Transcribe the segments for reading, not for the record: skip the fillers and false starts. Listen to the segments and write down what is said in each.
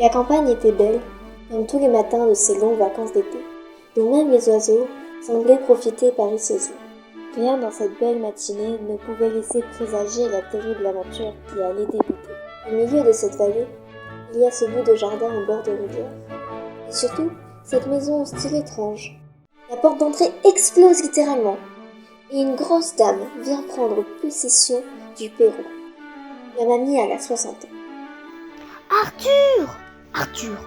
La campagne était belle, comme tous les matins de ces longues vacances d'été, dont même les oiseaux semblaient profiter paresseusement. Rien dans cette belle matinée ne pouvait laisser présager la terrible aventure qui allait débuter. Au milieu de cette vallée, il y a ce bout de jardin au bord de rivière. Et surtout, cette maison au style étrange. La porte d'entrée explose littéralement, et une grosse dame vient prendre possession du perron. La mamie a la soixantaine. Arthur! Arthur,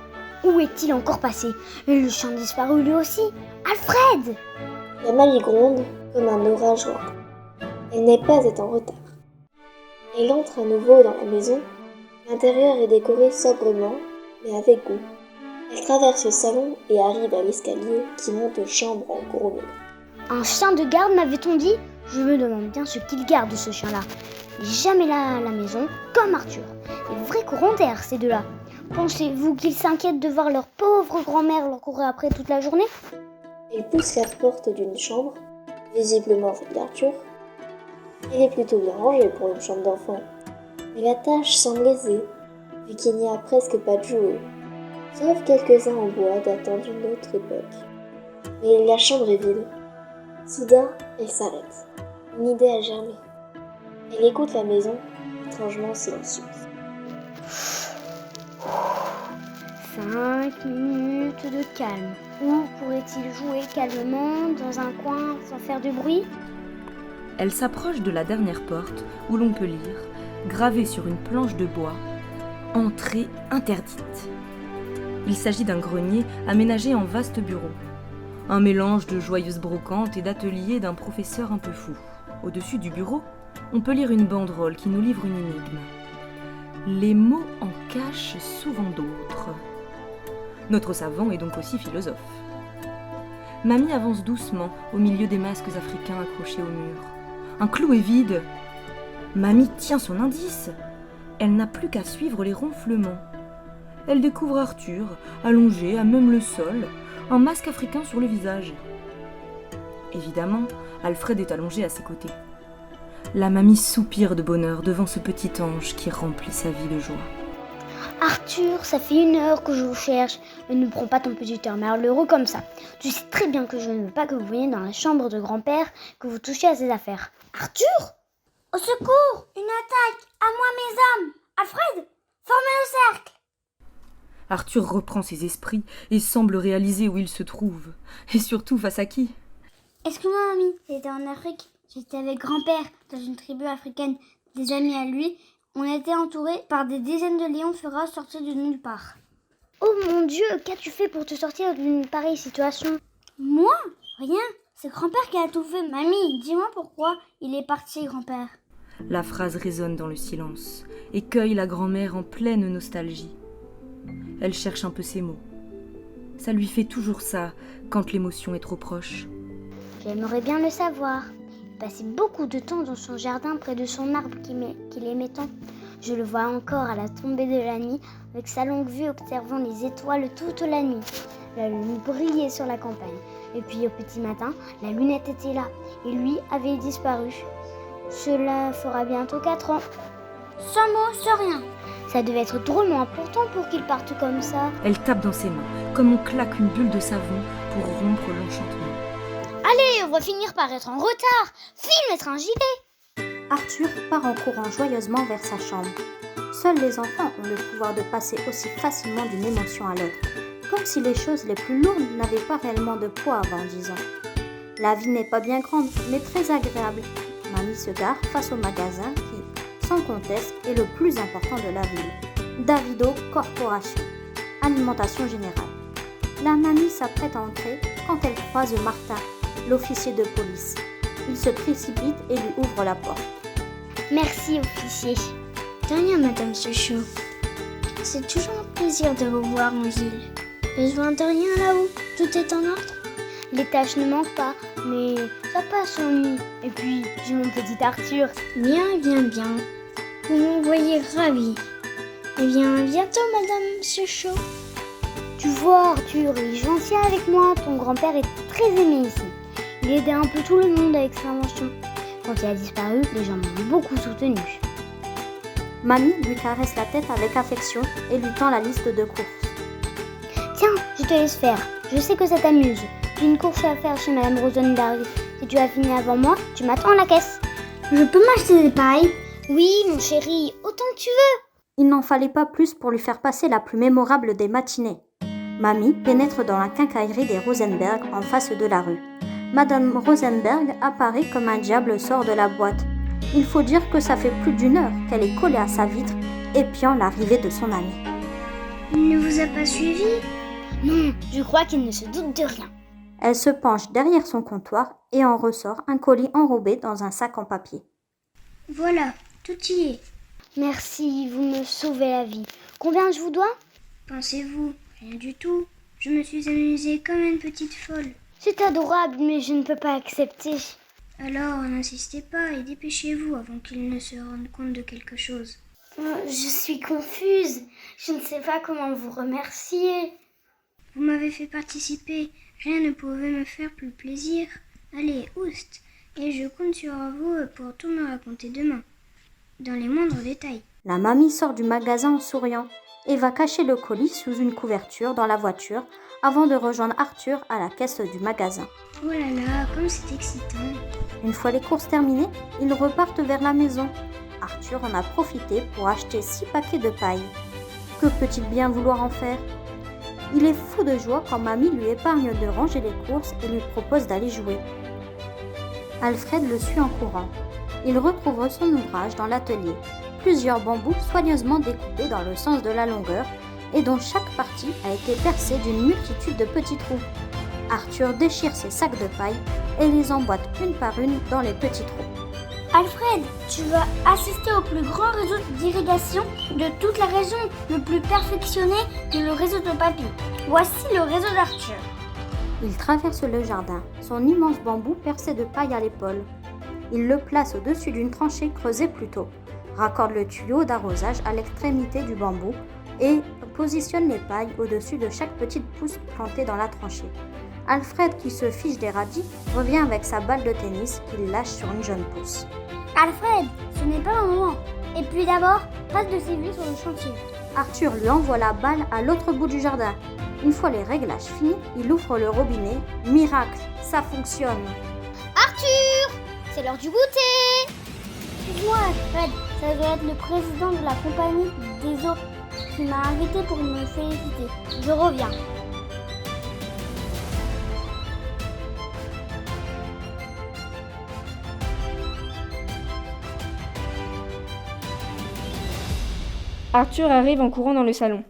où est-il encore passé? Le chien disparu lui aussi. Alfred! La mamie gronde comme un orage lointain. Elle n'est pas en retard. Elle entre à nouveau dans la maison. L'intérieur est décoré sobrement, mais avec goût. Elle traverse le salon et arrive à l'escalier qui monte aux chambres en gros mur. Un chien de garde, m'avait-on dit? Je me demande bien ce qu'il garde, ce chien-là. Il n'est jamais là à la maison, comme Arthur. Des vrais courants d'air, ces deux-là. Pensez-vous qu'ils s'inquiètent de voir leur pauvre grand-mère leur courir après toute la journée? Elle pousse la porte d'une chambre, visiblement faite d'Arthur. Elle est plutôt bien rangée pour une chambre d'enfant, mais la tâche semble aisée, vu qu'il n'y a presque pas de jouets, sauf quelques-uns en bois datant d'une autre époque. Mais la chambre est vide. Soudain, elle s'arrête. Une idée a germé. Elle écoute la maison, étrangement silencieuse. 5 minutes de calme. Où pourrait-il jouer calmement dans un coin sans faire de bruit? Elle s'approche de la dernière porte où l'on peut lire, gravé sur une planche de bois, « Entrée interdite ». Il s'agit d'un grenier aménagé en vaste bureau. Un mélange de joyeuses brocantes et d'ateliers d'un professeur un peu fou. Au-dessus du bureau, on peut lire une banderole qui nous livre une énigme. Les mots en cachent souvent d'autres. Notre savant est donc aussi philosophe. Mamie avance doucement au milieu des masques africains accrochés au mur. Un clou est vide. Mamie tient son indice. Elle n'a plus qu'à suivre les ronflements. Elle découvre Arthur, allongé à même le sol, un masque africain sur le visage. Évidemment, Alfred est allongé à ses côtés. La mamie soupire de bonheur devant ce petit ange qui remplit sa vie de joie. Arthur, ça fait 1 heure que je vous cherche. Ne prends pas ton petit air malheureux comme ça. Tu sais très bien que je ne veux pas que vous veniez dans la chambre de grand-père, que vous touchiez à ses affaires. Arthur! Au secours! Une attaque! À moi mes hommes! Alfred! Formez le cercle! Arthur reprend ses esprits et semble réaliser où il se trouve. Et surtout face à qui? Excuse-moi, mamie, j'étais en Afrique. J'étais avec grand-père dans une tribu africaine. Des amis à lui. On était entourés par des dizaines de lions féroces sortis de nulle part. Oh mon Dieu, qu'as-tu fait pour te sortir d'une pareille situation? Moi? Rien. C'est grand-père qui a tout fait. Mamie, dis-moi pourquoi il est parti, grand-père. La phrase résonne dans le silence et cueille la grand-mère en pleine nostalgie. Elle cherche un peu ses mots. Ça lui fait toujours ça quand l'émotion est trop proche. J'aimerais bien le savoir. Il passait beaucoup de temps dans son jardin près de son arbre qu'il aimait tant. Je le vois encore à la tombée de la nuit, avec sa longue vue observant les étoiles toute la nuit. La lune brillait sur la campagne. Et puis au petit matin, la lunette était là, et lui avait disparu. Cela fera bientôt 4 ans. Sans mots, sans rien. Ça devait être drôlement important pour qu'il parte comme ça. Elle tape dans ses mains, comme on claque une bulle de savon pour rompre l'enchantement. Allez, on va finir par être en retard. File, mettre un gilet. Arthur part en courant joyeusement vers sa chambre. Seuls les enfants ont le pouvoir de passer aussi facilement d'une émotion à l'autre, comme si les choses les plus lourdes n'avaient pas réellement de poids avant 10 ans. La vie n'est pas bien grande, mais très agréable. Mamie se gare face au magasin qui, sans conteste, est le plus important de la ville. Davido Corporation. Alimentation générale. La mamie s'apprête à entrer quand elle croise Martin, l'officier de police. Il se précipite et lui ouvre la porte. Merci, officier. De rien, madame Suchot. C'est toujours un plaisir de vous voir en ville. Besoin de rien là-haut? Tout est en ordre? Les tâches ne manquent pas, mais ça passe en nuit. Et puis, j'ai mon petit Arthur. Bien, bien, bien. Vous me voyez ravie. Eh bien, à bientôt, madame Suchot. Tu vois, Arthur, il est gentil avec moi. Ton grand-père est très aimé ici. Il aidait un peu tout le monde avec ses inventions. Quand il a disparu, les gens m'ont beaucoup soutenu. Mamie lui caresse la tête avec affection et lui tend la liste de courses. Tiens, je te laisse faire. Je sais que ça t'amuse. J'ai une course à faire chez Madame Rosenberg. Si tu as fini avant moi, tu m'attends à la caisse. Je peux m'acheter des pailles? Oui, mon chéri, autant que tu veux. Il n'en fallait pas plus pour lui faire passer la plus mémorable des matinées. Mamie pénètre dans la quincaillerie des Rosenberg en face de la rue. Madame Rosenberg apparaît comme un diable sort de la boîte. Il faut dire que ça fait plus d'1 heure qu'elle est collée à sa vitre, épiant l'arrivée de son ami. Il ne vous a pas suivi? Non, je crois qu'il ne se doute de rien. Elle se penche derrière son comptoir et en ressort un colis enrobé dans un sac en papier. Voilà, tout y est. Merci, vous me sauvez la vie. Combien je vous dois? Pensez-vous? Rien du tout. Je me suis amusée comme une petite folle. C'est adorable, mais je ne peux pas accepter. Alors, n'insistez pas et dépêchez-vous avant qu'il ne se rende compte de quelque chose. Je suis confuse. Je ne sais pas comment vous remercier. Vous m'avez fait participer. Rien ne pouvait me faire plus plaisir. Allez, oust. Et je compte sur vous pour tout me raconter demain. Dans les moindres détails. La mamie sort du magasin en souriant et va cacher le colis sous une couverture dans la voiture avant de rejoindre Arthur à la caisse du magasin. Oh là là, comme c'est excitant. Une fois les courses terminées, ils repartent vers la maison. Arthur en a profité pour acheter 6 paquets de paille. Que peut-il bien vouloir en faire? Il est fou de joie quand mamie lui épargne de ranger les courses et lui propose d'aller jouer. Alfred le suit en courant. Il retrouve son ouvrage dans l'atelier. Plusieurs bambous soigneusement découpés dans le sens de la longueur et dont chaque partie a été percée d'une multitude de petits trous. Arthur déchire ses sacs de paille et les emboîte une par une dans les petits trous. Alfred, tu vas assister au plus grand réseau d'irrigation de toute la région, le plus perfectionné que le réseau de papy. Voici le réseau d'Arthur. Il traverse le jardin, son immense bambou percé de paille à l'épaule. Il le place au-dessus d'une tranchée creusée plus tôt, raccorde le tuyau d'arrosage à l'extrémité du bambou et positionne les pailles au-dessus de chaque petite pousse plantée dans la tranchée. Alfred, qui se fiche des radis, revient avec sa balle de tennis qu'il lâche sur une jeune pousse. Alfred, ce n'est pas le moment. Et puis d'abord, passe de ses vues sur le chantier. Arthur lui envoie la balle à l'autre bout du jardin. Une fois les réglages finis, il ouvre le robinet. Miracle, ça fonctionne. Arthur, c'est l'heure du goûter. Moi, Alfred, ça doit être le président de la compagnie des eaux qui m'a invité pour me féliciter. Je reviens. Arthur arrive en courant dans le salon.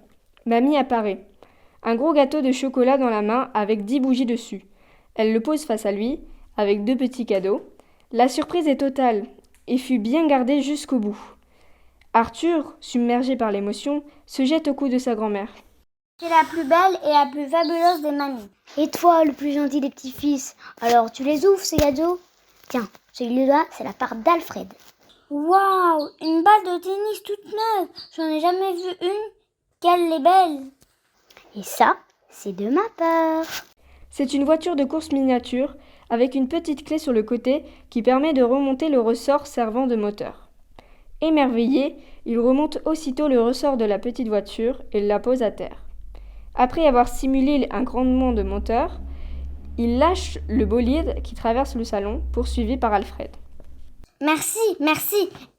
Mamie apparaît. Un gros gâteau de chocolat dans la main avec 10 bougies dessus. Elle le pose face à lui, avec 2 petits cadeaux. La surprise est totale, et fut bien gardée jusqu'au bout. Arthur, submergé par l'émotion, se jette au cou de sa grand-mère. C'est la plus belle et la plus fabuleuse des mamies. Et toi, le plus gentil des petits-fils, alors tu les ouvres ces cadeaux? Tiens, celui-là, c'est la part d'Alfred. Waouh, une balle de tennis toute neuve. J'en ai jamais vu une. Qu'elle est belle. Et ça, c'est de ma part. C'est une voiture de course miniature avec une petite clé sur le côté qui permet de remonter le ressort servant de moteur. Émerveillé, il remonte aussitôt le ressort de la petite voiture et la pose à terre. Après avoir simulé un grondement de moteur, il lâche le bolide qui traverse le salon, poursuivi par Alfred. Merci,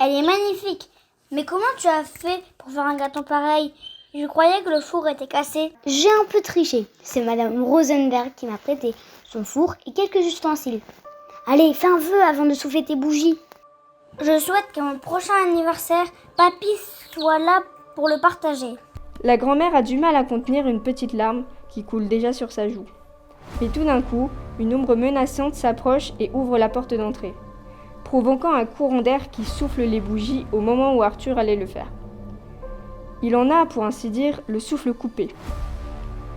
elle est magnifique. Mais comment tu as fait pour faire un gâteau pareil? Je croyais que le four était cassé. J'ai un peu triché. C'est Madame Rosenberg qui m'a prêté son four et quelques ustensiles. Allez, fais un vœu avant de souffler tes bougies. Je souhaite qu'à mon prochain anniversaire, papy soit là pour le partager. La grand-mère a du mal à contenir une petite larme qui coule déjà sur sa joue. Mais tout d'un coup, une ombre menaçante s'approche et ouvre la porte d'entrée, provoquant un courant d'air qui souffle les bougies au moment où Arthur allait le faire. Il en a, pour ainsi dire, le souffle coupé.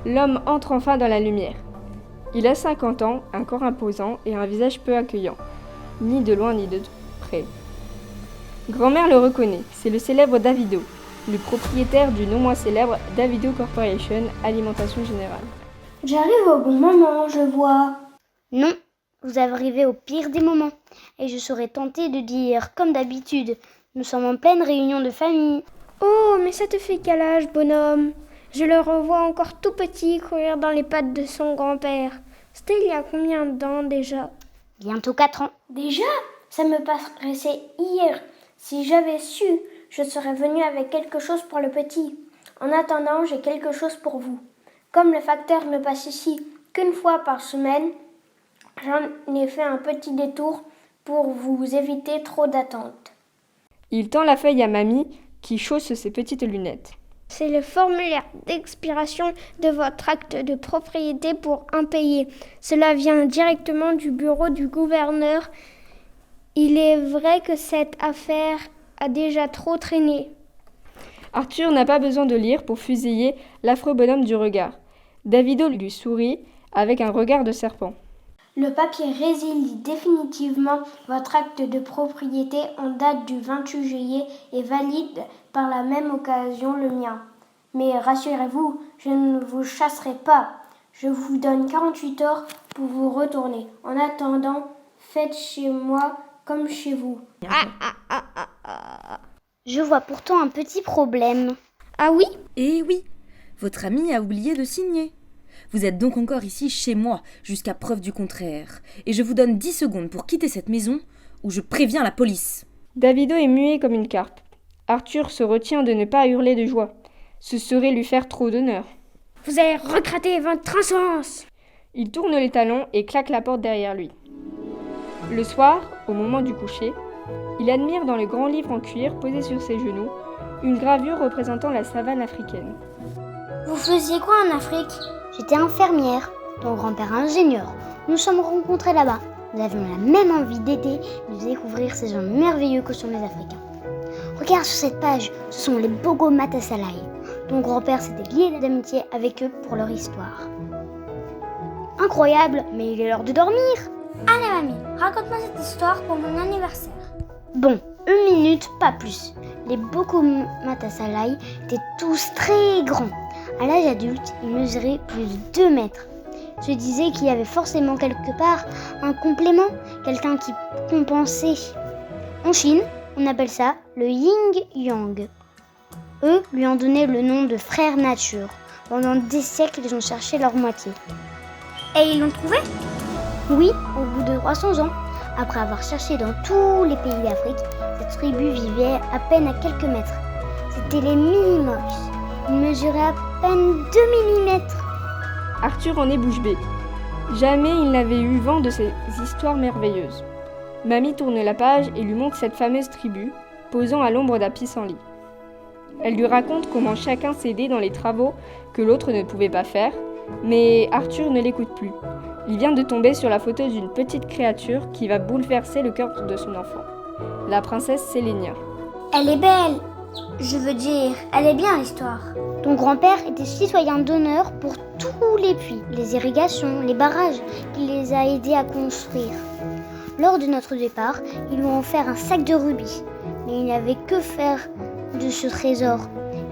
L'homme entre enfin dans la lumière. Il a 50 ans, un corps imposant et un visage peu accueillant, ni de loin ni de près. Grand-mère le reconnaît, c'est le célèbre Davido, le propriétaire du non moins célèbre Davido Corporation Alimentation Générale. J'arrive au bon moment, je vois. Non, vous arrivez au pire des moments. Et je serais tentée de dire, comme d'habitude, Nous sommes en pleine réunion de famille. Oh, mais ça te fait quel âge, bonhomme? Je le revois encore tout petit courir dans les pattes de son grand-père. C'était il y a combien de temps déjà? Bientôt 4 ans. Déjà? Ça me paraissait hier. Si j'avais su, je serais venue avec quelque chose pour le petit. En attendant, j'ai quelque chose pour vous. Comme le facteur ne passe ici qu'une fois par semaine, j'en ai fait un petit détour pour vous éviter trop d'attentes. Il tend la feuille à Mamie, qui chausse ses petites lunettes. C'est le formulaire d'expiration de votre acte de propriété pour impayé. Cela vient directement du bureau du gouverneur. Il est vrai que cette affaire a déjà trop traîné. Arthur n'a pas besoin de lire pour fusiller l'affreux bonhomme du regard. Davido lui sourit avec un regard de serpent. Le papier résilie définitivement votre acte de propriété en date du 28 juillet et valide par la même occasion le mien. Mais rassurez-vous, je ne vous chasserai pas. Je vous donne 48 heures pour vous retourner. En attendant, faites chez moi comme chez vous. Je vois pourtant un petit problème. Ah oui? Eh oui, votre ami a oublié de signer. Vous êtes donc encore ici chez moi, jusqu'à preuve du contraire. Et je vous donne 10 secondes pour quitter cette maison, ou je préviens la police. Davido est muet comme une carpe. Arthur se retient de ne pas hurler de joie. Ce serait lui faire trop d'honneur. Vous allez regretter votre insolence. Il tourne les talons et claque la porte derrière lui. Le soir, au moment du coucher, il admire dans le grand livre en cuir posé sur ses genoux une gravure représentant la savane africaine. Vous faisiez quoi en Afrique? J'étais infirmière, ton grand-père ingénieur. Nous nous sommes rencontrés là-bas. Nous avions la même envie d'aider et de découvrir ces gens merveilleux que sont les Africains. Regarde sur cette page, ce sont les Bogo Matasalai. Ton grand-père s'était lié d'amitié avec eux pour leur histoire. Incroyable, mais il est l'heure de dormir. Allez mamie, raconte-moi cette histoire pour mon anniversaire. Bon, 1 minute, pas plus. Les Bogo Matasalai étaient tous très grands. À l'âge adulte, ils mesuraient plus de 2 mètres. Je disais qu'il y avait forcément quelque part un complément, quelqu'un qui compensait. En Chine, on appelle ça le yin-yang. Eux lui ont donné le nom de frère nature. Pendant des siècles, ils ont cherché leur moitié. Et ils l'ont trouvé? Oui, au bout de 300 ans. Après avoir cherché dans tous les pays d'Afrique, cette tribu vivait à peine à quelques mètres. C'était les Minimoys. Ils mesuraient à peine 2 mm. Arthur en est bouche bée. Jamais il n'avait eu vent de ces histoires merveilleuses. Mamie tourne la page et lui montre cette fameuse tribu, posant à l'ombre d'un pissenlit. Elle lui raconte comment chacun s'aidait dans les travaux que l'autre ne pouvait pas faire, mais Arthur ne l'écoute plus. Il vient de tomber sur la photo d'une petite créature qui va bouleverser le cœur de son enfant. La princesse Sélénia. Elle est belle. Je veux dire, elle est bien l'histoire. Ton grand-père était citoyen d'honneur pour tous les puits, les irrigations, les barrages qu'il les a aidés à construire. Lors de notre départ, ils lui ont offert un sac de rubis, mais il n'avait que faire de ce trésor.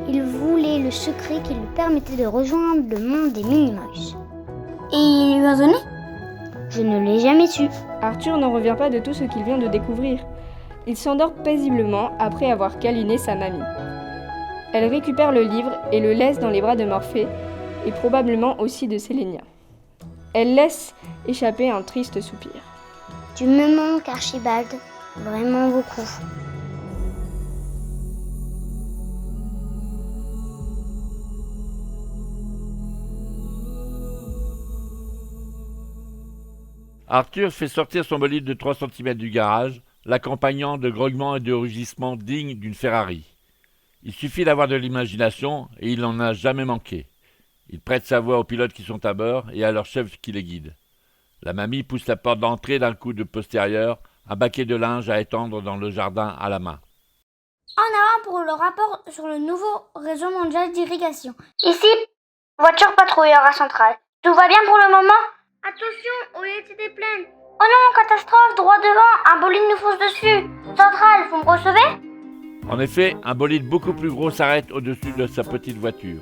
Il voulait le secret qui lui permettait de rejoindre le monde des Minimoys. Et il lui a donné? Je ne l'ai jamais su. Arthur n'en revient pas de tout ce qu'il vient de découvrir. Il s'endort paisiblement après avoir câliné sa mamie. Elle récupère le livre et le laisse dans les bras de Morphée, et probablement aussi de Sélénia. Elle laisse échapper un triste soupir. Tu me manques, Archibald, vraiment beaucoup. Arthur fait sortir son bolide de 3 cm du garage, l'accompagnant de grognements et de rugissements dignes d'une Ferrari. Il suffit d'avoir de l'imagination et il n'en a jamais manqué. Il prête sa voix aux pilotes qui sont à bord et à leur chef qui les guide. La mamie pousse la porte d'entrée d'un coup de postérieur, un baquet de linge à étendre dans le jardin à la main. En avant pour le rapport sur le nouveau réseau mondial d'irrigation. Ici, voiture patrouilleur à centrale. Tout va bien pour le moment? Attention, au lieu des plaines. Oh non, catastrophe, droit devant, un bolide nous fonce dessus. Centrale, vous me recevez? En effet, un bolide beaucoup plus gros s'arrête au-dessus de sa petite voiture.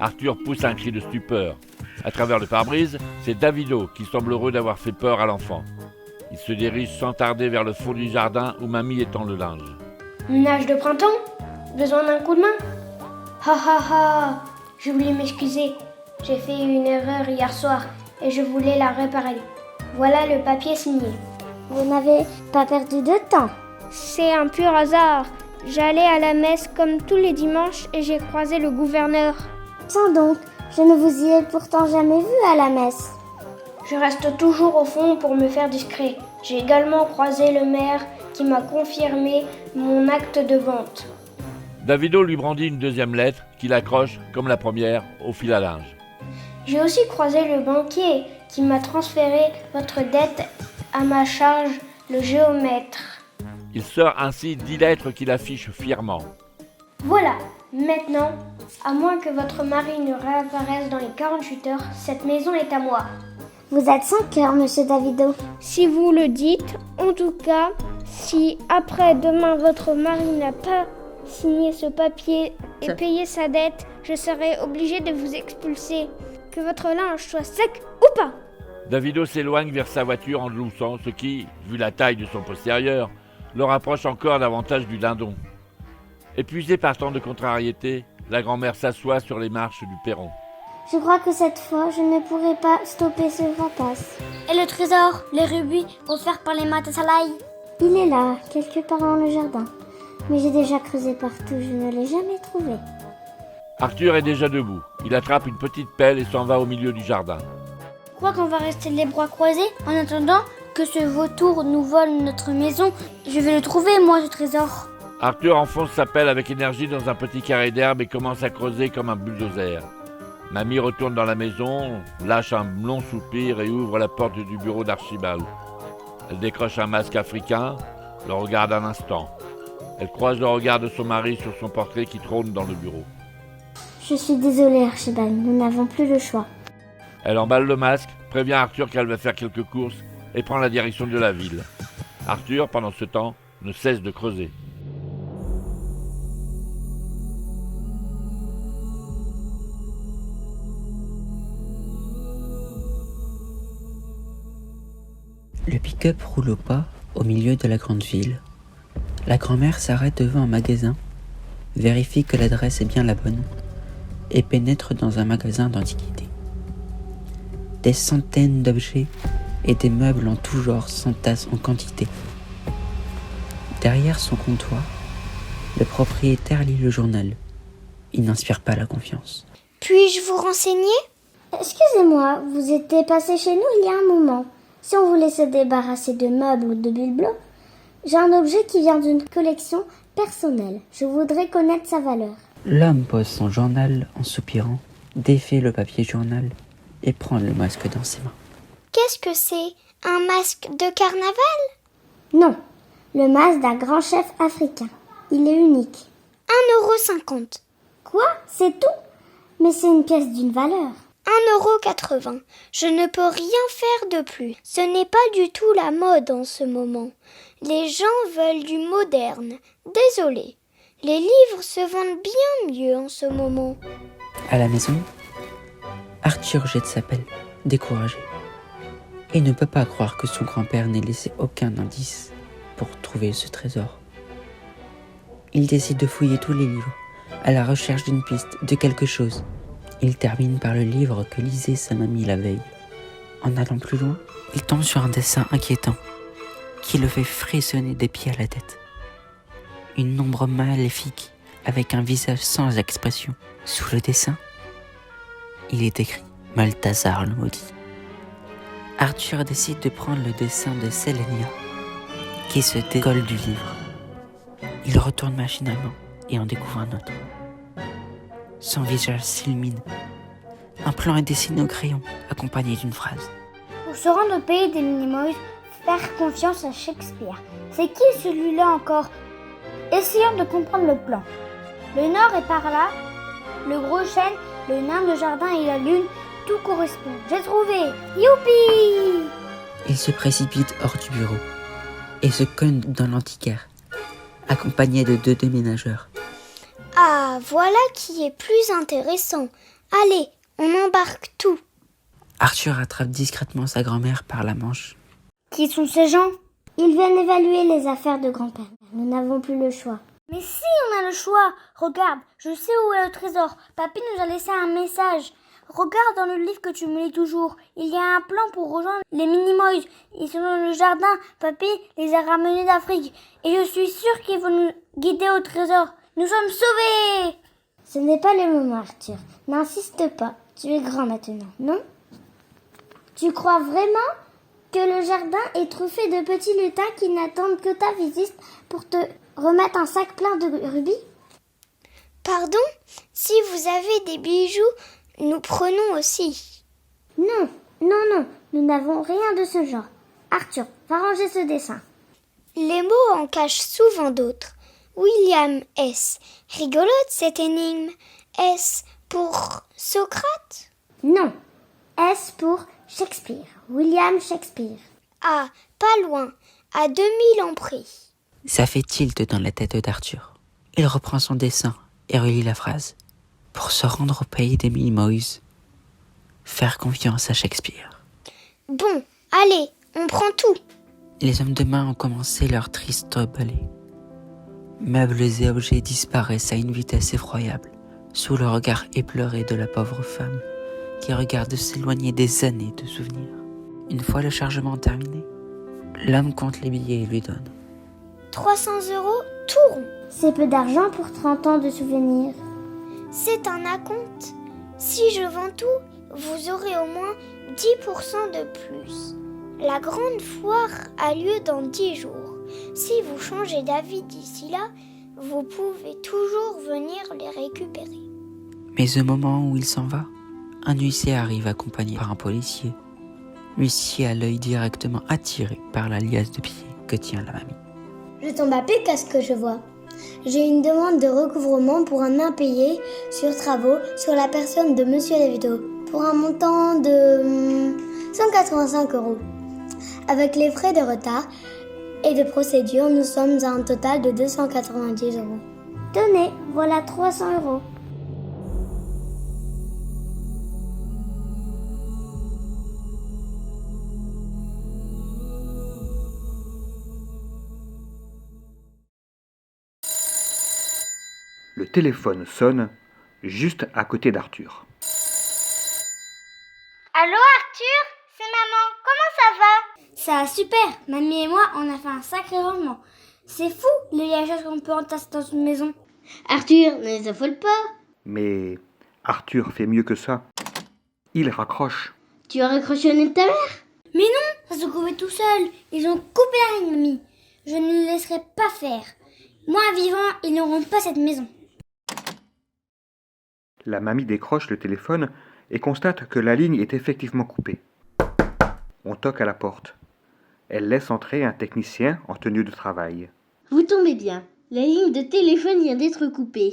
Arthur pousse un cri de stupeur. À travers le pare-brise, c'est Davido qui semble heureux d'avoir fait peur à l'enfant. Il se dirige sans tarder vers le fond du jardin où mamie étend le linge. Ménage de printemps? Besoin d'un coup de main? Ha ha ha! Je voulais m'excuser. J'ai fait une erreur hier soir et je voulais la réparer. Voilà le papier signé. Vous n'avez pas perdu de temps. C'est un pur hasard. J'allais à la messe comme tous les dimanches et j'ai croisé le gouverneur. Tiens donc, je ne vous y ai pourtant jamais vu à la messe. Je reste toujours au fond pour me faire discret. J'ai également croisé le maire qui m'a confirmé mon acte de vente. Davido lui brandit une deuxième lettre qu'il accroche, comme la première, au fil à linge. J'ai aussi croisé le banquier qui m'a transféré votre dette à ma charge, le géomètre. Il sort ainsi 10 lettres qu'il affiche fièrement. Voilà, maintenant, à moins que votre mari ne réapparaisse dans les 48 heures, cette maison est à moi. Vous êtes sans cœur, monsieur Davido. Si vous le dites, en tout cas, si après demain votre mari n'a pas signé ce papier et payé sa dette, je serai obligée de vous expulser. Que votre linge soit sec ou pas. Davido s'éloigne vers sa voiture en gloussant, ce qui, vu la taille de son postérieur, le rapproche encore davantage du dindon. Épuisée par tant de contrariétés, la grand-mère s'assoit sur les marches du perron. Je crois que cette fois, je ne pourrai pas stopper ce fantasme. Et le trésor, les rubis offerts par les Matasalai? Il est là, quelque part dans le jardin. Mais j'ai déjà creusé partout, je ne l'ai jamais trouvé. Arthur est déjà debout. Il attrape une petite pelle et s'en va au milieu du jardin. Je crois qu'on va rester les bras croisés en attendant que ce vautour nous vole notre maison. Je vais le trouver, moi, ce trésor. Arthur enfonce sa pelle avec énergie dans un petit carré d'herbe et commence à creuser comme un bulldozer. Mamie retourne dans la maison, lâche un long soupir et ouvre la porte du bureau d'Archibald. Elle décroche un masque africain, le regarde un instant. Elle croise le regard de son mari sur son portrait qui trône dans le bureau. Je suis désolée, Archibald, nous n'avons plus le choix. Elle emballe le masque, prévient Arthur qu'elle va faire quelques courses et prend la direction de la ville. Arthur, pendant ce temps, ne cesse de creuser. Le pick-up roule au pas au milieu de la grande ville. La grand-mère s'arrête devant un magasin, vérifie que l'adresse est bien la bonne et pénètre dans un magasin d'antiquités. Des centaines d'objets et des meubles en tout genre s'entassent en quantité. Derrière son comptoir, le propriétaire lit le journal. Il n'inspire pas la confiance. Puis-je vous renseigner? Excusez-moi, vous étiez passé chez nous il y a un moment. Si on voulait se débarrasser de meubles ou de bibelots, j'ai un objet qui vient d'une collection personnelle. Je voudrais connaître sa valeur. L'homme pose son journal en soupirant, défait le papier journal et prend le masque dans ses mains. Qu'est-ce que c'est? Un masque de carnaval? Non, le masque d'un grand chef africain. Il est unique. 1,50 €. Quoi? C'est tout? Mais c'est une pièce d'une valeur. 1,80 €. Je ne peux rien faire de plus. Ce n'est pas du tout la mode en ce moment. Les gens veulent du moderne. Désolée. Les livres se vendent bien mieux en ce moment. À la maison, Arthur jette sa pelle, découragé. Il ne peut pas croire que son grand-père n'ait laissé aucun indice pour trouver ce trésor. Il décide de fouiller tous les livres, à la recherche d'une piste, de quelque chose. Il termine par le livre que lisait sa mamie la veille. En allant plus loin, il tombe sur un dessin inquiétant qui le fait frissonner des pieds à la tête. Une ombre maléfique avec un visage sans expression. Sous le dessin, il est écrit « Malthazar le maudit ». Arthur décide de prendre le dessin de Sélénia qui se décolle du livre. Il retourne machinalement et en découvre un autre. Son visage s'illumine. Un plan est dessiné au crayon, accompagné d'une phrase. Pour se rendre au pays des Minimoys, faire confiance à Shakespeare. C'est qui celui-là encore? Essayons de comprendre le plan. Le nord est par là, le gros chêne, le nain de jardin et la lune, tout correspond. J'ai trouvé! Youpi! Il se précipite hors du bureau et se cogne dans l'antiquaire, accompagné de 2 déménageurs. Ah, voilà qui est plus intéressant. Allez, on embarque tout. Arthur attrape discrètement sa grand-mère par la manche. Qui sont ces gens? Ils viennent évaluer les affaires de grand-père. Nous n'avons plus le choix. Mais si, on a le choix. Regarde, je sais où est le trésor. Papy nous a laissé un message. Regarde dans le livre que tu me lis toujours. Il y a un plan pour rejoindre les Minimoys. Ils sont dans le jardin. Papy les a ramenés d'Afrique. Et je suis sûre qu'ils vont nous guider au trésor. Nous sommes sauvés! Ce n'est pas le moment, Arthur. N'insiste pas. Tu es grand maintenant, non? Tu crois vraiment que le jardin est truffé de petits lutins qui n'attendent que ta visite pour te remettre un sac plein de rubis? Pardon? Si vous avez des bijoux, nous prenons aussi. Non, nous n'avons rien de ce genre. Arthur, va ranger ce dessin. Les mots en cachent souvent d'autres. William S. Rigolote cette énigme. S pour Socrate? Non, S pour Shakespeare. William Shakespeare. Ah, pas loin, à 2000 en prix. Ça fait tilt dans la tête d'Arthur. Il reprend son dessin et relit la phrase. Pour se rendre au pays des Minimoys, faire confiance à Shakespeare. Bon, allez, on prend tout. Les hommes de main ont commencé leur triste balai. Meubles et objets disparaissent à une vitesse effroyable, sous le regard éploré de la pauvre femme, qui regarde s'éloigner des années de souvenirs. Une fois le chargement terminé, l'homme compte les billets et lui donne. 300 € tout rond. C'est peu d'argent pour 30 ans de souvenirs. C'est un acompte. Si je vends tout, vous aurez au moins 10% de plus. La grande foire a lieu dans 10 jours. Si vous changez d'avis d'ici là, vous pouvez toujours venir les récupérer. Mais au moment où il s'en va, un huissier arrive accompagné par un policier. L'huissier a l'œil directement attiré par la liasse de billets que tient la mamie. Je tombe à pic à ce que je vois. J'ai une demande de recouvrement pour un impayé sur travaux sur la personne de Monsieur Levito pour un montant de 185 €. Avec les frais de retard et de procédure, nous sommes à un total de 290 €. Tenez, voilà 300 €. Le téléphone sonne juste à côté d'Arthur. Allô Arthur, c'est maman, comment ça va? Ça va super, mamie et moi on a fait un sacré roman. C'est fou les choses qu'on peut entasser dans une maison. Arthur, ne les affole pas. Mais Arthur fait mieux que ça. Il raccroche. Tu as raccroché au nez de ta mère? Mais non, ça se couvait tout seul. Ils ont coupé la ligne, mamie. Je ne les laisserai pas faire. Moi vivant, ils n'auront pas cette maison. La mamie décroche le téléphone et constate que la ligne est effectivement coupée. On toque à la porte. Elle laisse entrer un technicien en tenue de travail. Vous tombez bien. La ligne de téléphone vient d'être coupée.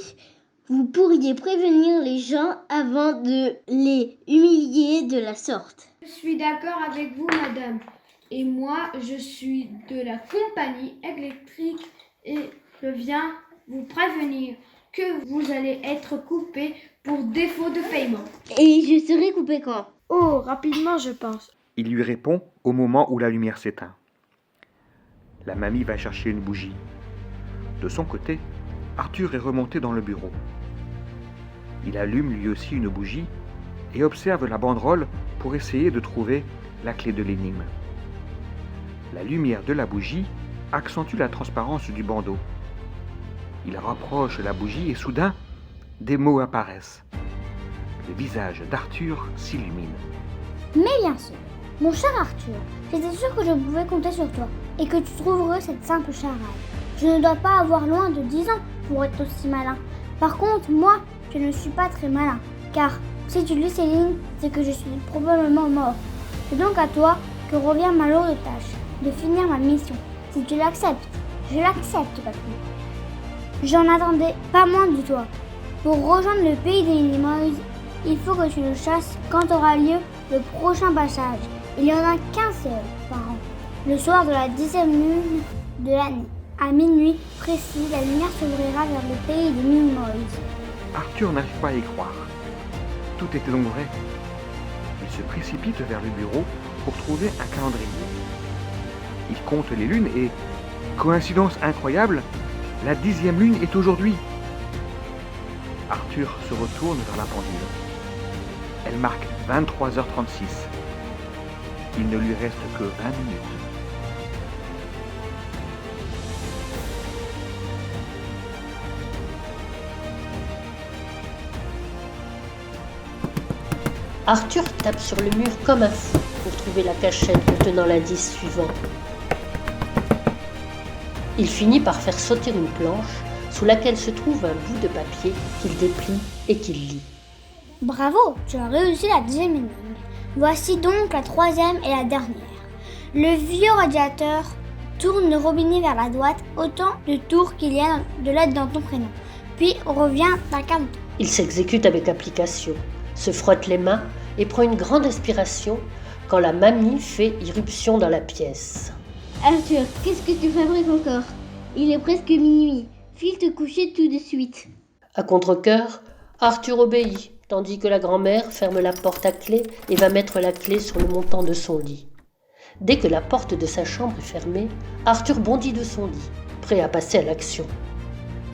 Vous pourriez prévenir les gens avant de les humilier de la sorte. Je suis d'accord avec vous, madame. Et moi, je suis de la compagnie électrique et je viens vous prévenir que vous allez être coupé pour défaut de paiement. Et je serai coupé quand? Oh, rapidement, je pense. Il lui répond au moment où la lumière s'éteint. La mamie va chercher une bougie. De son côté, Arthur est remonté dans le bureau. Il allume lui aussi une bougie et observe la banderole pour essayer de trouver la clé de l'énigme. La lumière de la bougie accentue la transparence du bandeau. Il rapproche la bougie et soudain, des mots apparaissent. Le visage d'Arthur s'illumine. Mais bien sûr, mon cher Arthur, j'étais sûre que je pouvais compter sur toi et que tu trouverais cette simple charade. Je ne dois pas avoir loin de 10 ans pour être aussi malin. Par contre, moi, je ne suis pas très malin, car si tu lis ces lignes, c'est que je suis probablement mort. C'est donc à toi que revient ma lourde tâche, de finir ma mission. Si tu l'acceptes, je l'accepte, papy. J'en attendais pas moins de toi. Pour rejoindre le pays des Minimoys, il faut que tu le chasses quand aura lieu le prochain passage. Il n'y en a qu'un seul par an. Le soir de la 10e lune de l'année. À minuit précis, la lumière s'ouvrira vers le pays des Minimoys. Arthur n'arrive pas à y croire. Tout était donc vrai. Il se précipite vers le bureau pour trouver un calendrier. Il compte les lunes et, coïncidence incroyable, La 10e lune est aujourd'hui. Arthur se retourne vers la pendule. Elle marque 23h36. Il ne lui reste que 20 minutes. Arthur tape sur le mur comme un fou pour trouver la cachette contenant l'indice suivant. Il finit par faire sauter une planche sous laquelle se trouve un bout de papier qu'il déplie et qu'il lit. Bravo, tu as réussi la 2e énigme. Voici donc la 3e et la dernière. Le vieux radiateur tourne le robinet vers la droite autant de tours qu'il y a de lettres dans ton prénom. Puis revient à 40. Il s'exécute avec application, se frotte les mains et prend une grande inspiration quand la mamie fait irruption dans la pièce. Arthur, qu'est-ce que tu fabriques encore? Il est presque minuit. File te coucher tout de suite. À contre-cœur, Arthur obéit, tandis que la grand-mère ferme la porte à clé et va mettre la clé sur le montant de son lit. Dès que la porte de sa chambre est fermée, Arthur bondit de son lit, prêt à passer à l'action.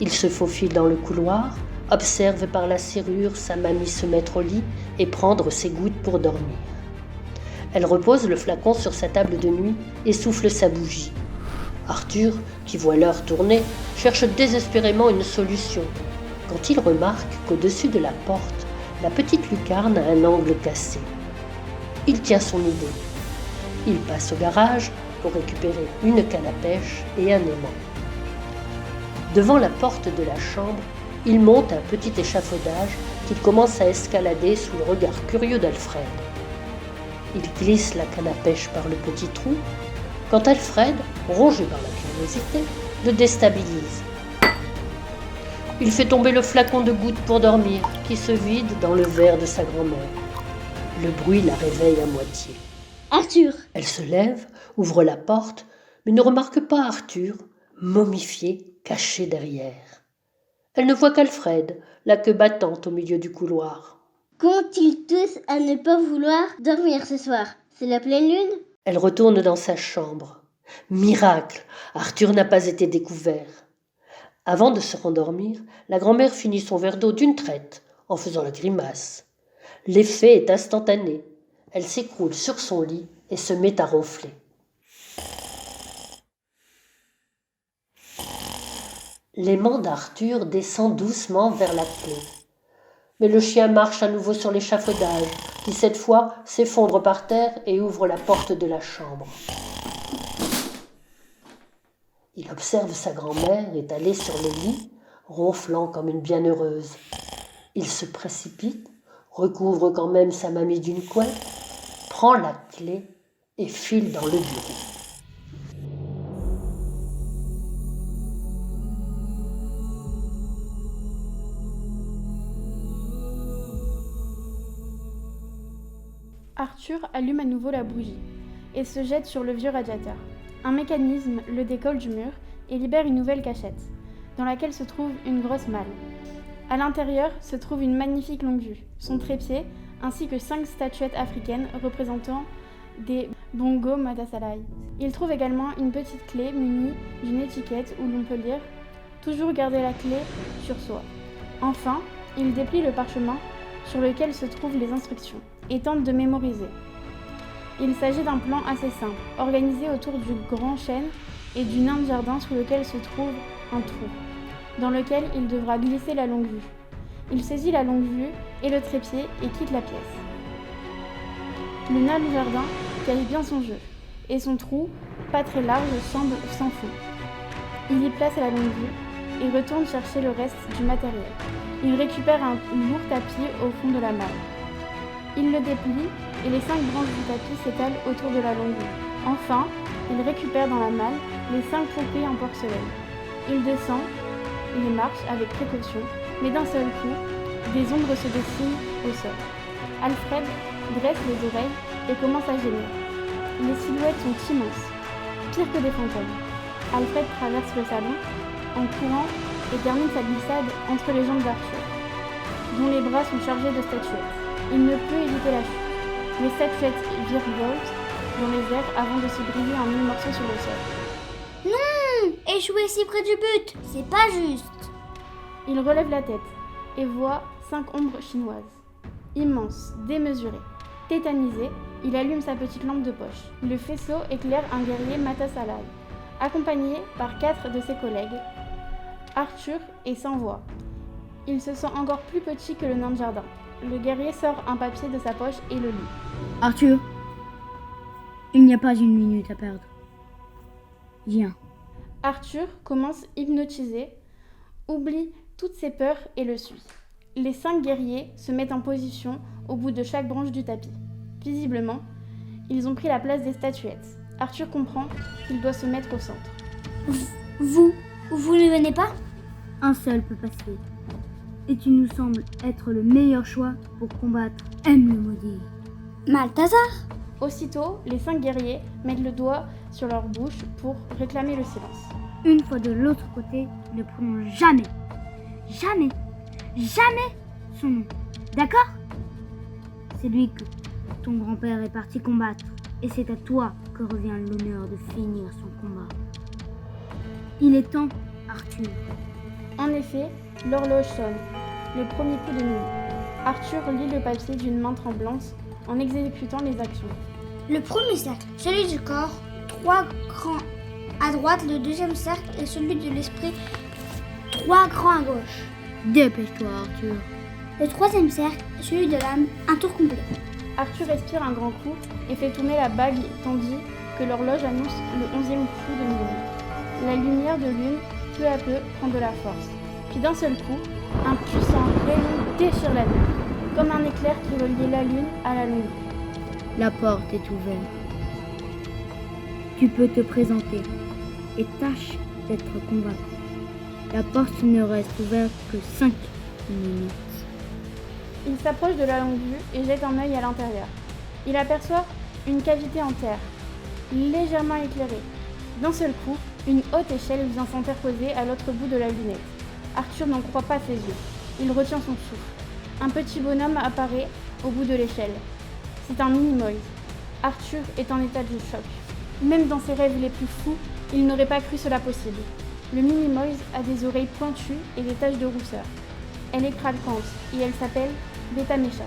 Il se faufile dans le couloir, observe par la serrure sa mamie se mettre au lit et prendre ses gouttes pour dormir. Elle repose le flacon sur sa table de nuit et souffle sa bougie. Arthur, qui voit l'heure tourner, cherche désespérément une solution, quand il remarque qu'au-dessus de la porte, la petite lucarne a un angle cassé. Il tient son idée. Il passe au garage pour récupérer une canne à pêche et un aimant. Devant la porte de la chambre, il monte un petit échafaudage qu'il commence à escalader sous le regard curieux d'Alfred. Il glisse la canne à pêche par le petit trou, quand Alfred, rongé par la curiosité, le déstabilise. Il fait tomber le flacon de gouttes pour dormir, qui se vide dans le verre de sa grand-mère. Le bruit la réveille à moitié. Arthur! Elle se lève, ouvre la porte, mais ne remarque pas Arthur, momifié, caché derrière. Elle ne voit qu'Alfred, la queue battante au milieu du couloir. Qu'ont-ils tous à ne pas vouloir dormir ce soir? C'est la pleine lune? Elle retourne dans sa chambre. Miracle! Arthur n'a pas été découvert. Avant de se rendormir, la grand-mère finit son verre d'eau d'une traite, en faisant la grimace. L'effet est instantané. Elle s'écroule sur son lit et se met à ronfler. L'aimant d'Arthur descend doucement vers la clé. Mais le chien marche à nouveau sur l'échafaudage, qui cette fois s'effondre par terre et ouvre la porte de la chambre. Il observe sa grand-mère étalée sur le lit, ronflant comme une bienheureuse. Il se précipite, recouvre quand même sa mamie d'une couette, prend la clé et file dans le bureau. Arthur allume à nouveau la bougie et se jette sur le vieux radiateur. Un mécanisme le décolle du mur et libère une nouvelle cachette, dans laquelle se trouve une grosse malle. À l'intérieur se trouve une magnifique longue-vue, son trépied, ainsi que 5 statuettes africaines représentant des Bongo Matasalai. Il trouve également une petite clé munie d'une étiquette où l'on peut lire « Toujours garder la clé sur soi ». Enfin, il déplie le parchemin sur lequel se trouvent les instructions et tente de mémoriser. Il s'agit d'un plan assez simple, organisé autour du grand chêne et du nain de jardin sous lequel se trouve un trou, dans lequel il devra glisser la longue vue. Il saisit la longue vue et le trépied et quitte la pièce. Le nain du jardin cache bien son jeu, et son trou, pas très large, semble s'en fout. Il y place la longue vue et retourne chercher le reste du matériel. Il récupère un lourd tapis au fond de la malle. Il le déplie et les 5 branches du tapis s'étalent autour de la longue vue. Enfin, il récupère dans la malle les 5 poupées en porcelaine. Il descend, il marche avec précaution, mais d'un seul coup, des ombres se dessinent au sol. Alfred dresse les oreilles et commence à gémir. Les silhouettes sont immenses, pires que des fantômes. Alfred traverse le salon en courant et termine sa glissade entre les jambes d'Arthur, dont les bras sont chargés de statuettes. Il ne peut éviter la chute. Les statuettes virevoltent dans les airs avant de se briser en 1000 morceaux sur le sol. Non! échoué si près du but. C'est pas juste. Il relève la tête et voit 5 ombres chinoises. Immenses, démesurées. Tétanisé, il allume sa petite lampe de poche. Le faisceau éclaire un guerrier Matasalai, accompagné par 4 de ses collègues, Arthur et sans voix. Il se sent encore plus petit que le nain de jardin. Le guerrier sort un papier de sa poche et le lit. Arthur, il n'y a pas une minute à perdre. Viens. Arthur commence hypnotisé, oublie toutes ses peurs et le suit. Les 5 guerriers se mettent en position au bout de chaque branche du tapis. Visiblement, ils ont pris la place des statuettes. Arthur comprend qu'il doit se mettre au centre. Vous ne venez pas? Un seul peut passer. Et tu nous sembles être le meilleur choix pour combattre M le maudit. Malthazar. Aussitôt, les 5 guerriers mettent le doigt sur leur bouche pour réclamer le silence. Une fois de l'autre côté, ne prononce jamais son nom. D'accord? C'est lui que ton grand-père est parti combattre. Et c'est à toi que revient l'honneur de finir son combat. Il est temps, Arthur. En effet, l'horloge sonne. Le premier coup de minuit. Arthur lit le papier d'une main tremblante en exécutant les actions. Le premier cercle, celui du corps, 3 grands à droite. Le deuxième cercle est celui de l'esprit, 3 grands à gauche. Dépêche-toi, Arthur. Le troisième cercle, celui de l'âme, un tour complet. Arthur respire un grand coup et fait tourner la bague tandis que l'horloge annonce le 11e coup de minuit. La lumière de lune, peu à peu, prend de la force. Puis d'un seul coup, un puissant rayon déchire la nuit, comme un éclair qui reliait la lune à la longue. La porte est ouverte. Tu peux te présenter et tâche d'être convaincant. La porte ne reste ouverte que 5 minutes. Il s'approche de la longue vue et jette un œil à l'intérieur. Il aperçoit une cavité en terre, légèrement éclairée. D'un seul coup, une haute échelle vient s'interposer à l'autre bout de la lunette. Arthur n'en croit pas ses yeux. Il retient son souffle. Un petit bonhomme apparaît au bout de l'échelle. C'est un Minimoys. Arthur est en état de choc. Même dans ses rêves les plus fous, il n'aurait pas cru cela possible. Le Minimoys a des oreilles pointues et des taches de rousseur. Elle est craquante et elle s'appelle Beta-Mécha.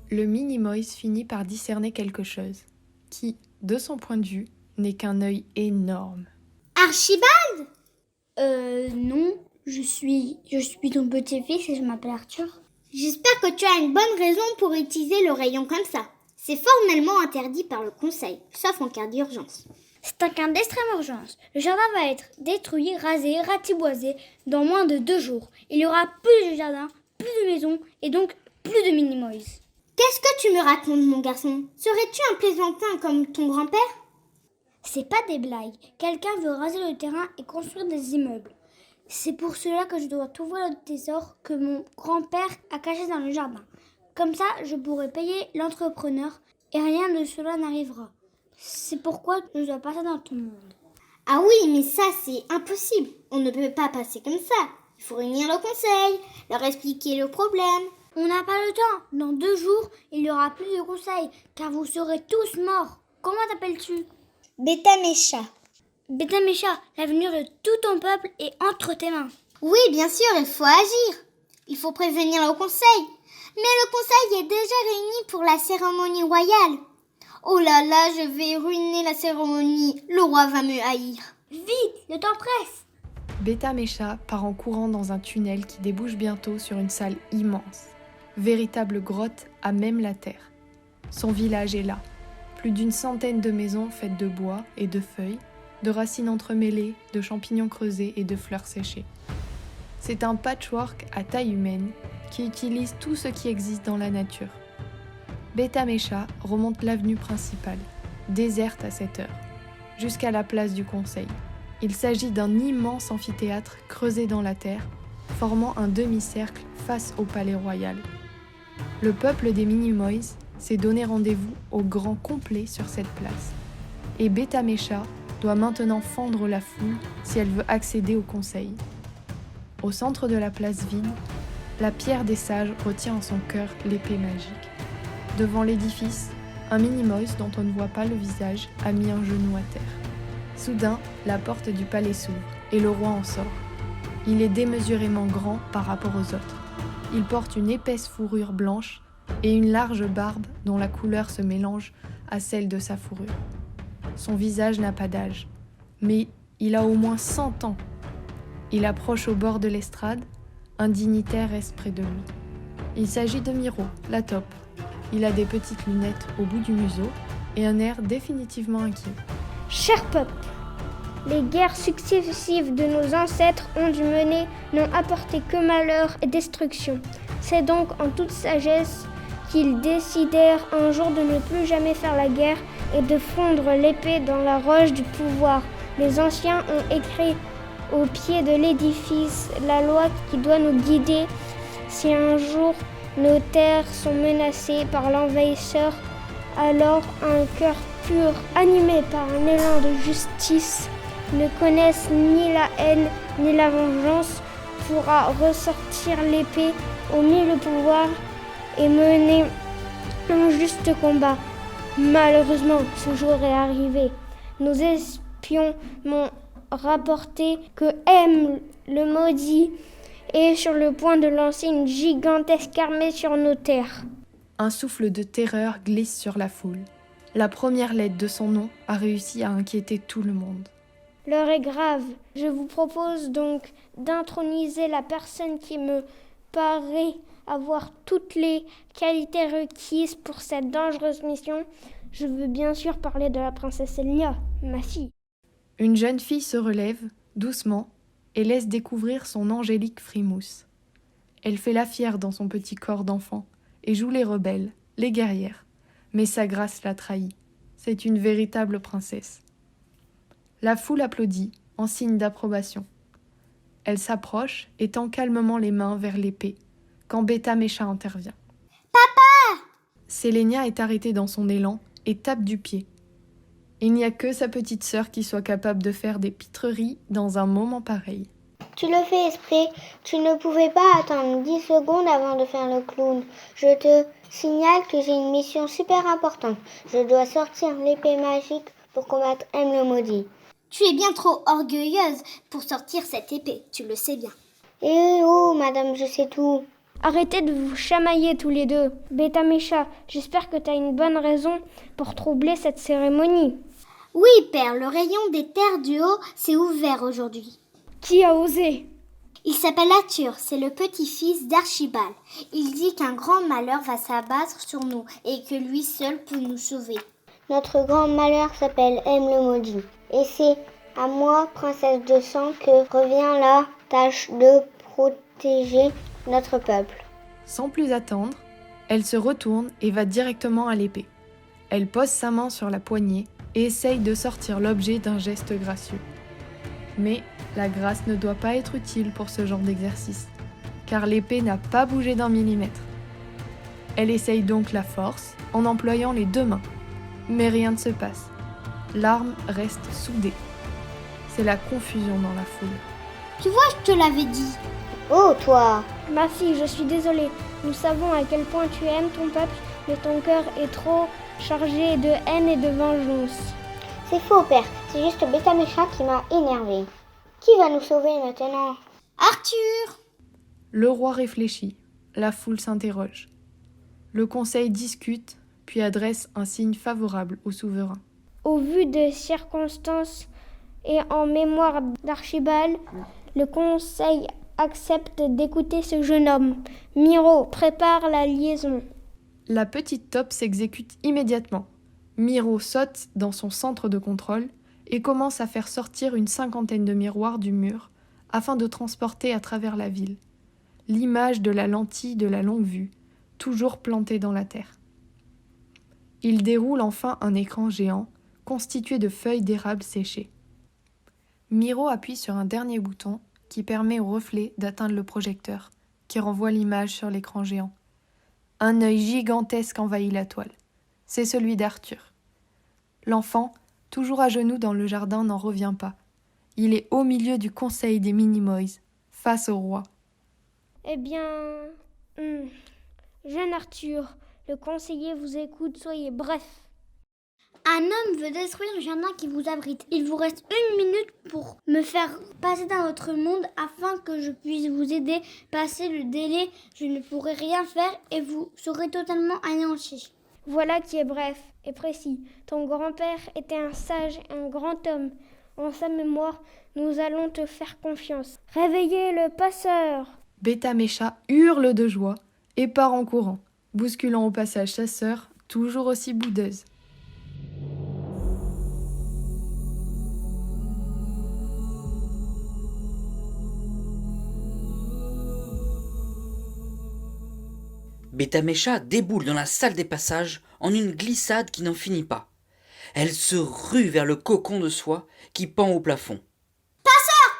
Le Minimoys finit par discerner quelque chose, qui, de son point de vue, n'est qu'un œil énorme. Archibald? Non, je suis ton petit-fils et je m'appelle Arthur. J'espère que tu as une bonne raison pour utiliser le rayon comme ça. C'est formellement interdit par le conseil, sauf en cas d'urgence. C'est un cas d'extrême urgence. Le jardin va être détruit, rasé, ratiboisé dans moins de 2 jours. Il y aura plus de jardin, plus de maisons et donc plus de Minimoys. Qu'est-ce que tu me racontes, mon garçon? Serais-tu un plaisantin comme ton grand-père? C'est pas des blagues. Quelqu'un veut raser le terrain et construire des immeubles. C'est pour cela que je dois t'ouvrir le trésor que mon grand-père a caché dans le jardin. Comme ça, je pourrai payer l'entrepreneur et rien de cela n'arrivera. C'est pourquoi je dois passer dans ton monde. Ah oui, mais ça, c'est impossible. On ne peut pas passer comme ça. Il faut réunir le conseil, leur expliquer le problème. On n'a pas le temps. Dans 2 jours, il n'y aura plus de conseil, car vous serez tous morts. Comment t'appelles-tu? Beta-Mécha. Beta-Mécha, l'avenir de tout ton peuple est entre tes mains. Oui, bien sûr, il faut agir. Il faut prévenir le conseil. Mais le conseil est déjà réuni pour la cérémonie royale. Oh là là, je vais ruiner la cérémonie. Le roi va me haïr. Vite, le temps presse. Beta-Mécha part en courant dans un tunnel qui débouche bientôt sur une salle immense. Véritable grotte à même la terre. Son village est là. Plus d'une centaine de maisons faites de bois et de feuilles, de racines entremêlées, de champignons creusés et de fleurs séchées. C'est un patchwork à taille humaine qui utilise tout ce qui existe dans la nature. Beta-Mécha remonte l'avenue principale, déserte à cette heure, jusqu'à la place du conseil. Il s'agit d'un immense amphithéâtre creusé dans la terre, formant un demi-cercle face au palais royal. Le peuple des Minimoys s'est donné rendez-vous au grand complet sur cette place. Et Beta-Mécha doit maintenant fendre la foule si elle veut accéder au conseil. Au centre de la place vide, la pierre des sages retient en son cœur l'épée magique. Devant l'édifice, un Minimoys dont on ne voit pas le visage a mis un genou à terre. Soudain, la porte du palais s'ouvre et le roi en sort. Il est démesurément grand par rapport aux autres. Il porte une épaisse fourrure blanche et une large barbe dont la couleur se mélange à celle de sa fourrure. Son visage n'a pas d'âge, mais il a au moins 100 ans. Il approche au bord de l'estrade, un dignitaire reste près de lui. Il s'agit de Miro, la taupe. Il a des petites lunettes au bout du museau et un air définitivement inquiet. Cher peuple, les guerres successives de nos ancêtres ont dû mener n'ont apporté que malheur et destruction. C'est donc en toute sagesse qu'ils décidèrent un jour de ne plus jamais faire la guerre et de fondre l'épée dans la roche du pouvoir. Les anciens ont écrit au pied de l'édifice la loi qui doit nous guider si un jour nos terres sont menacées par l'envahisseur. Alors un cœur pur, animé par un élan de justice, ne connaissent ni la haine ni la vengeance, pourra ressortir l'épée au milieu du pouvoir et mener un juste combat. Malheureusement, ce jour est arrivé. Nos espions m'ont rapporté que M, le maudit, est sur le point de lancer une gigantesque armée sur nos terres. Un souffle de terreur glisse sur la foule. La première lettre de son nom a réussi à inquiéter tout le monde. L'heure est grave. Je vous propose donc d'introniser la personne qui me paraît avoir toutes les qualités requises pour cette dangereuse mission. Je veux bien sûr parler de la princesse Elnia, ma fille. Une jeune fille se relève, doucement, et laisse découvrir son angélique frimousse. Elle fait la fière dans son petit corps d'enfant et joue les rebelles, les guerrières. Mais sa grâce la trahit. C'est une véritable princesse. La foule applaudit, en signe d'approbation. Elle s'approche et tend calmement les mains vers l'épée, quand Beta Mécha intervient. Papa! Sélénia est arrêtée dans son élan et tape du pied. Il n'y a que sa petite sœur qui soit capable de faire des pitreries dans un moment pareil. Tu le fais exprès. Tu ne pouvais pas attendre 10 secondes avant de faire le clown. Je te signale que j'ai une mission super importante. Je dois sortir l'épée magique pour combattre M le maudit. Tu es bien trop orgueilleuse pour sortir cette épée, tu le sais bien. Eh oh, madame, je sais tout. Arrêtez de vous chamailler tous les deux. Beta Mécha, j'espère que tu as une bonne raison pour troubler cette cérémonie. Oui, père, le rayon des terres du haut s'est ouvert aujourd'hui. Qui a osé? Il s'appelle Arthur, c'est le petit-fils d'Archibald. Il dit qu'un grand malheur va s'abattre sur nous et que lui seul peut nous sauver. Notre grand malheur s'appelle M le maudit. Et c'est à moi, princesse de sang, que revient la tâche de protéger notre peuple. Sans plus attendre, elle se retourne et va directement à l'épée. Elle pose sa main sur la poignée et essaye de sortir l'objet d'un geste gracieux. Mais la grâce ne doit pas être utile pour ce genre d'exercice, car l'épée n'a pas bougé d'un millimètre. Elle essaye donc la force en employant les deux mains, mais rien ne se passe. L'arme reste soudée. C'est la confusion dans la foule. Tu vois, je te l'avais dit. Oh, toi! Ma fille, je suis désolée. Nous savons à quel point tu aimes ton peuple, mais ton cœur est trop chargé de haine et de vengeance. C'est faux, père. C'est juste Beta Mécha qui m'a énervé. Qui va nous sauver maintenant? Arthur! Le roi réfléchit. La foule s'interroge. Le conseil discute, puis adresse un signe favorable au souverain. Au vu des circonstances et en mémoire d'Archibald, le conseil accepte d'écouter ce jeune homme. Miro, prépare la liaison. La petite taupe s'exécute immédiatement. Miro saute dans son centre de contrôle et commence à faire sortir une 50aine de miroirs du mur afin de transporter à travers la ville l'image de la lentille de la longue vue, toujours plantée dans la terre. Il déroule enfin un écran géant constitué de feuilles d'érable séchées. Miro appuie sur un dernier bouton qui permet au reflet d'atteindre le projecteur, qui renvoie l'image sur l'écran géant. Un œil gigantesque envahit la toile. C'est celui d'Arthur. L'enfant, toujours à genoux dans le jardin, n'en revient pas. Il est au milieu du conseil des Minimoys, face au roi. Eh bien... Jeune Arthur, le conseiller vous écoute, soyez bref. Un homme veut détruire le jardin qui vous abrite. Il vous reste 1 minute pour me faire passer dans votre monde afin que je puisse vous aider. Passez le délai, je ne pourrai rien faire et vous serez totalement anéanti. Voilà qui est bref et précis. Ton grand-père était un sage et un grand homme. En sa mémoire, nous allons te faire confiance. Réveillez le passeur! Beta Mécha hurle de joie et part en courant, bousculant au passage sa sœur, toujours aussi boudeuse. Beta Mécha déboule dans la salle des passages en une glissade qui n'en finit pas. Elle se rue vers le cocon de soie qui pend au plafond. Passeur,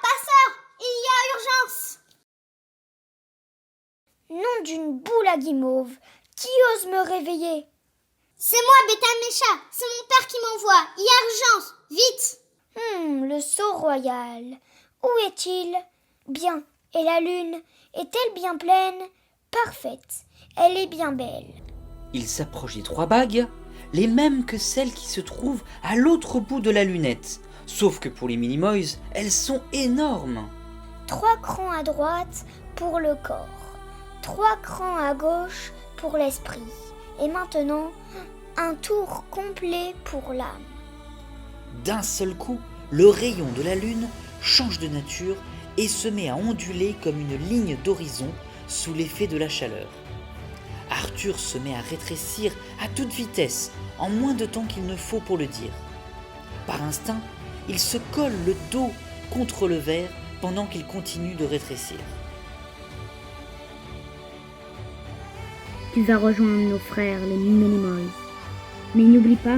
il y a urgence! Nom d'une boule à guimauve, qui ose me réveiller? C'est moi, Beta Mécha, c'est mon père qui m'envoie. Il y a urgence, vite! Le sceau royal. Où est-il? Bien. Et la lune, est-elle bien pleine? Parfaite. Elle est bien belle. Il s'approche des 3 bagues, les mêmes que celles qui se trouvent à l'autre bout de la lunette. Sauf que pour les Minimoys, elles sont énormes. 3 crans à droite pour le corps. 3 crans à gauche pour l'esprit. Et maintenant, un tour complet pour l'âme. D'un seul coup, le rayon de la lune change de nature et se met à onduler comme une ligne d'horizon sous l'effet de la chaleur. Arthur se met à rétrécir à toute vitesse, en moins de temps qu'il ne faut pour le dire. Par instinct, il se colle le dos contre le verre pendant qu'il continue de rétrécir. Tu vas rejoindre nos frères, les Minimoys. Mais n'oublie pas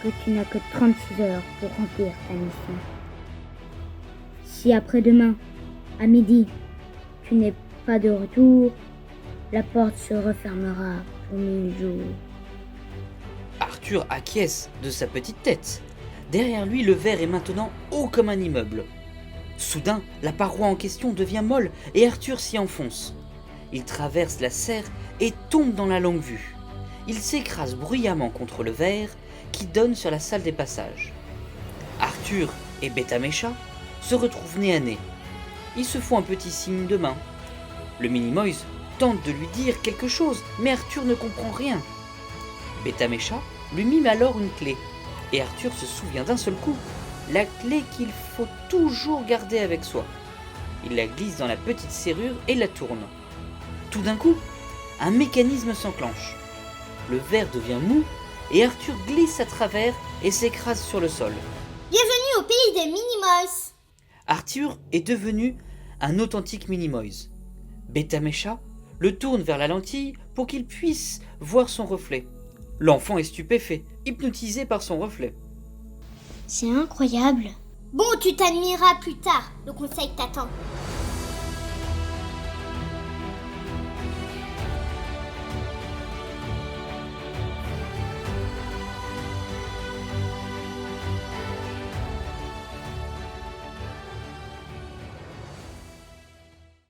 que tu n'as que 36 heures pour remplir ta mission. Si après-demain, à midi, tu n'es pas de retour, la porte se refermera pour 1000 jours. Arthur acquiesce de sa petite tête. Derrière lui, le verre est maintenant haut comme un immeuble. Soudain, la paroi en question devient molle et Arthur s'y enfonce. Il traverse la serre et tombe dans la longue vue. Il s'écrase bruyamment contre le verre qui donne sur la salle des passages. Arthur et Beta Mécha se retrouvent nez à nez. Ils se font un petit signe de main. Le Minimoys tente de lui dire quelque chose, mais Arthur ne comprend rien. Beta Mécha lui mime alors une clé, et Arthur se souvient d'un seul coup, la clé qu'il faut toujours garder avec soi. Il la glisse dans la petite serrure et la tourne. Tout d'un coup, un mécanisme s'enclenche. Le verre devient mou, et Arthur glisse à travers et s'écrase sur le sol. Bienvenue au pays des Minimoys! Arthur est devenu un authentique Minimoys. Beta Mécha le tourne vers la lentille pour qu'il puisse voir son reflet. L'enfant est stupéfait, hypnotisé par son reflet. C'est incroyable. Bon, tu t'admireras plus tard. Le conseil t'attend.